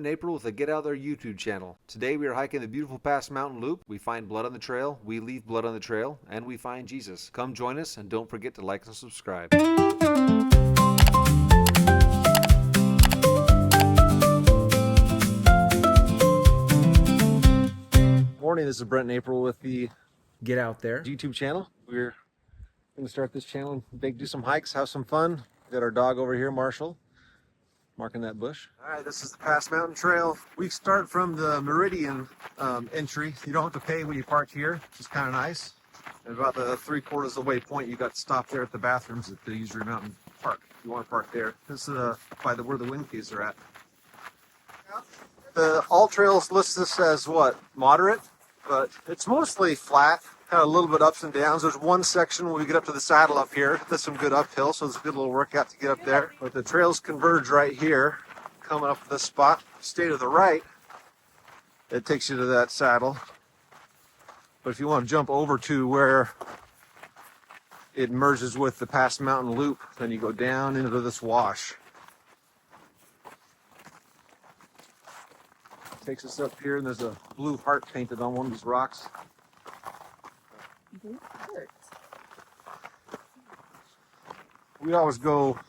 and April with the Get Out There YouTube channel. Today we are hiking the beautiful Pass Mountain Loop. We find blood on the trail, we leave blood on the trail, and we find Jesus. Come join us and don't forget to like and subscribe. Morning, this is Brent and April with the Get Out There YouTube channel. We're going to start this channel and do some hikes, have some fun. Got our dog over here, Marshall, marking that bush. All right, this is the Pass Mountain Trail. We start from the Meridian entry. You don't have to pay when you park here, which is kind of nice. And about the 3/4 of the way point, you got to stop there at the bathrooms at the Usury Mountain Park. If you want to park there. This is by where the wind keys are at. The All Trails lists this as what? Moderate, but it's mostly flat. Kind of a little bit ups and downs. There's one section when we get up to the saddle up here. There's some good uphill, so it's a good little workout to get up there. But the trails converge right here, coming up to this spot. Stay to the right, it takes you to that saddle. But if you want to jump over to where it merges with the Pass Mountain Loop, then you go down into this wash. Takes us up here, and there's a blue heart painted on one of these rocks. We always go,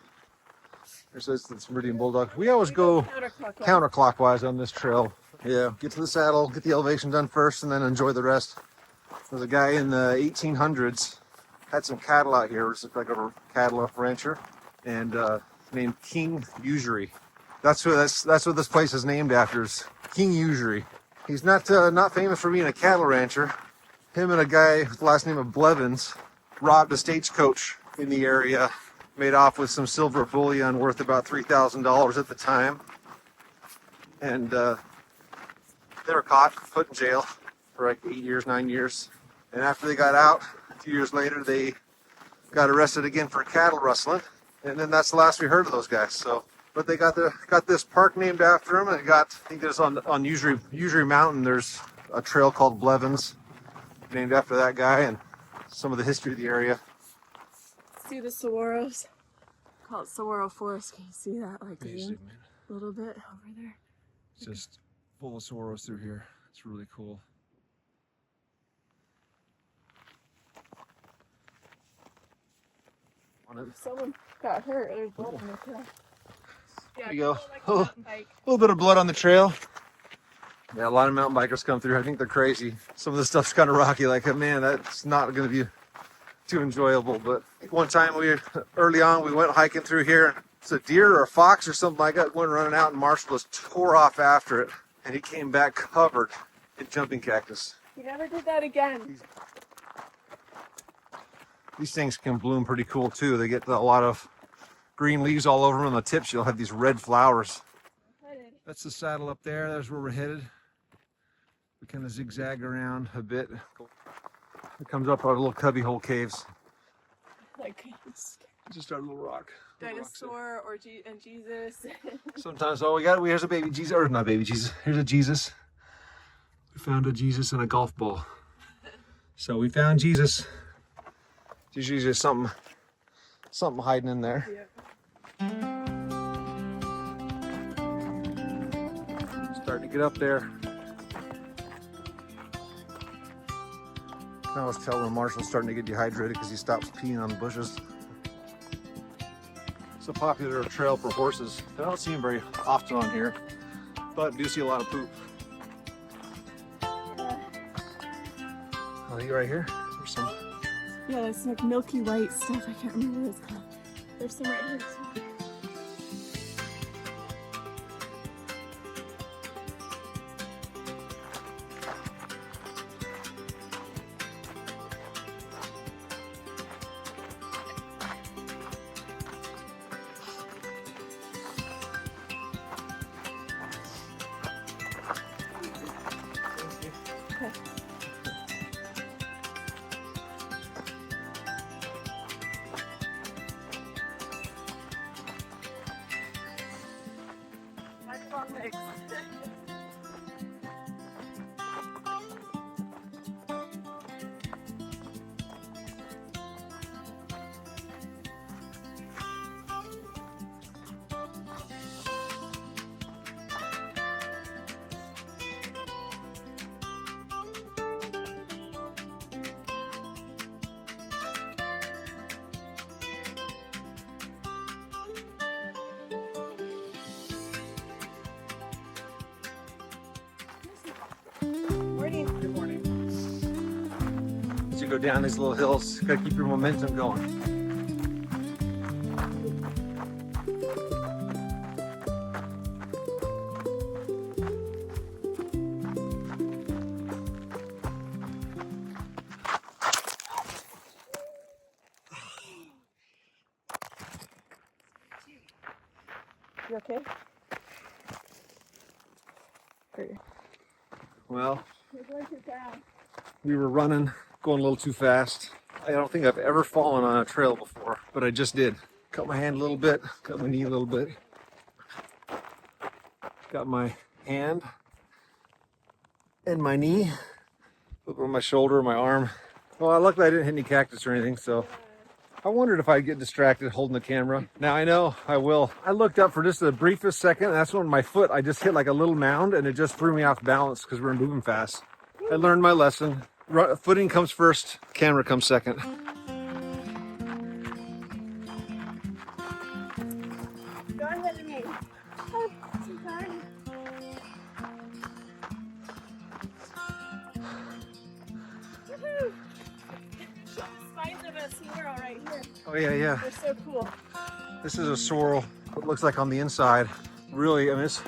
it says it's Meridian Bulldog. We always go counterclockwise on this trail. Yeah, get to the saddle, get the elevation done first, and then enjoy the rest. There's a guy in the 1800s, had some cattle out here. It's like a cattle rancher, and named King Usury. That's what this place is named after, is King Usury. He's not famous for being a cattle rancher. Him and a guy with the last name of Blevins robbed a stagecoach in the area, made off with some silver bullion worth about $3,000 at the time. And they were caught, put in jail for like 8 years, 9 years. And after they got out, a few years later, they got arrested again for cattle rustling. And then that's the last we heard of those guys. So, but they got this park named after them, and I think there's on Usury Mountain, there's a trail called Blevins, named after that guy, and some of the history of the area. See the saguaros? Call it saguaro forest. Can you see that? Like a little bit over there. It's just full of saguaros through here. It's really cool. If someone got hurt, there's blood on the trail. Yeah, there you go. Like A little bit of blood on the trail. Yeah, a lot of mountain bikers come through. I think they're crazy. Some of this stuff's kind of rocky. Like, man, that's not going to be too enjoyable. But one time early on, we went hiking through here. It's a deer or a fox or something like that. Went running out, and Marshall just tore off after it, and he came back covered in jumping cactus. He never did that again. These things can bloom pretty cool too. They get a lot of green leaves all over them. On the tips, you'll have these red flowers. That's the saddle up there. That's where we're headed. We kind of zigzag around a bit. It comes up our little cubbyhole caves. Like Just our little rock. Dinosaur or and Jesus. Sometimes, here's a baby Jesus, or not baby Jesus. Here's a Jesus. We found a Jesus and a golf ball. So we found Jesus. There's usually something hiding in there. Yeah. Starting to get up there. I can always tell when Marshall's starting to get dehydrated because he stops peeing on the bushes. It's a popular trail for horses. I don't see them very often on here, but I do see a lot of poop. Oh, you right here? There's some. Yeah, it's like milky white stuff. I can't remember what it's called. There's some right here. Okay. you go down these little hills. Gotta keep your momentum going. You okay? Great. Well, You're going too fast. we were running, going a little too fast. I don't think I've ever fallen on a trail before, but I just did. Cut my hand a little bit, cut my knee a little bit. Got my hand and my knee, over my shoulder, my arm. Well, luckily I didn't hit any cactus or anything, so I wondered if I'd get distracted holding the camera. Now I know I will. I looked up for just the briefest second, and that's when my foot, I just hit like a little mound, and it just threw me off balance because we were moving fast. I learned my lesson. Footing comes first, camera comes second. Go ahead of me. Oh, so sorry. Woohoo! Spines of a swirl right here. Oh yeah, yeah. They're so cool. This is a swirl. What looks like on the inside. Really, I mean, it's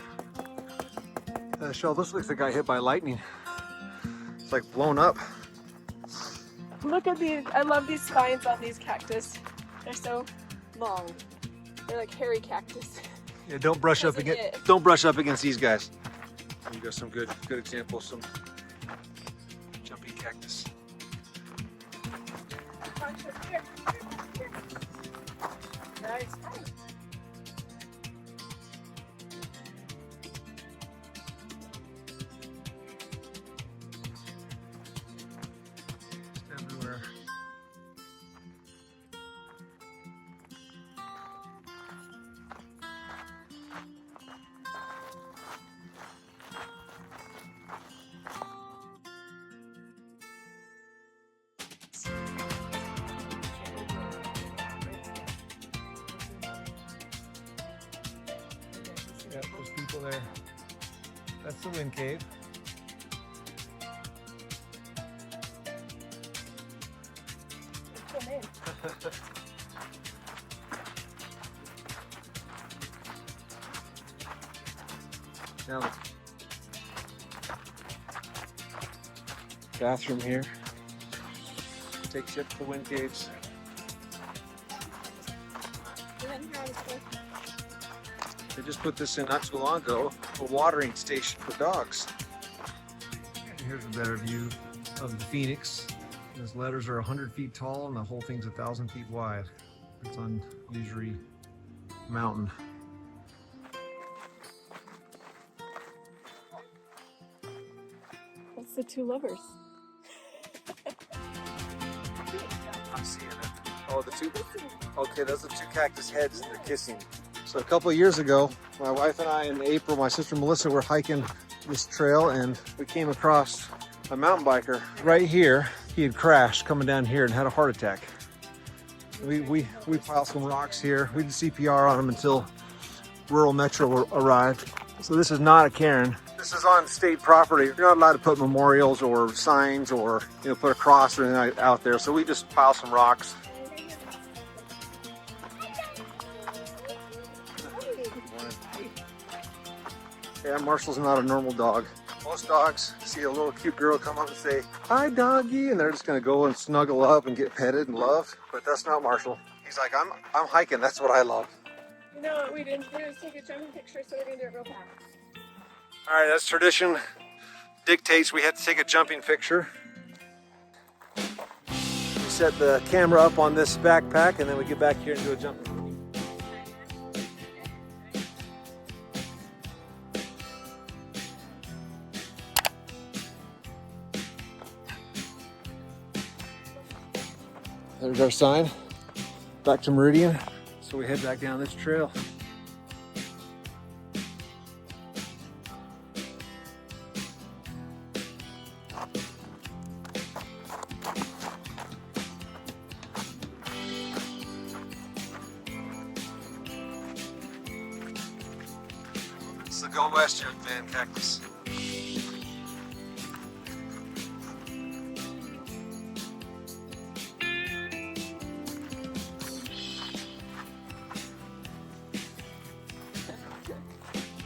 shell. This looks like it got hit by lightning. It's like blown up. Look at these. I love these spines on these cactus. They're so long. They're like hairy cactus. Yeah, don't brush up Doesn't against. it? Don't brush up against these guys. You got some good examples. Some jumpy cactus. Nice. Everywhere. Yeah, there's people there. That's the wind cave. Come in. Now the bathroom here. Takes you up to the wind caves. They just put this in not too long ago, a watering station for dogs. And here's a better view of the Phoenix. Those letters are 100 feet tall and the whole thing's 1,000 feet wide. It's on Usury Mountain. That's the two lovers. I'm seeing it. Oh, the two. Okay, those are two cactus heads and they're kissing. So a couple of years ago, my wife and I and April, my sister Melissa, were hiking this trail and we came across a mountain biker right here. He had crashed coming down here and had a heart attack. We piled some rocks here. We did CPR on him until rural metro arrived. So this is not a cairn. This is on state property. You're not allowed to put memorials or signs or put a cross or anything out there. So we just piled some rocks. Yeah, Marshall's not a normal dog. Most dogs see a little cute girl come up and say, "Hi, doggy," and they're just gonna go and snuggle up and get petted and loved. But that's not Marshall. He's like, I'm hiking. That's what I love. You know what we didn't do is take a jumping picture, so we're gonna do it real fast. All right, that's tradition. Dictates we have to take a jumping picture. We set the camera up on this backpack, and then we get back here and do a jumping. There's our sign, back to Meridian. So we head back down this trail. It's the Go West Young Man cactus.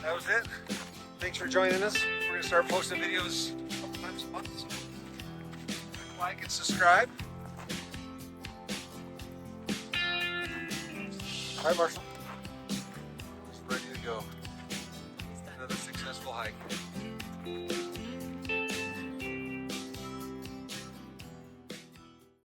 that was it. Thanks for joining us. We're going to start posting videos a couple times a month. So like and subscribe. Hi, Marshall. Just ready to go. Another successful hike.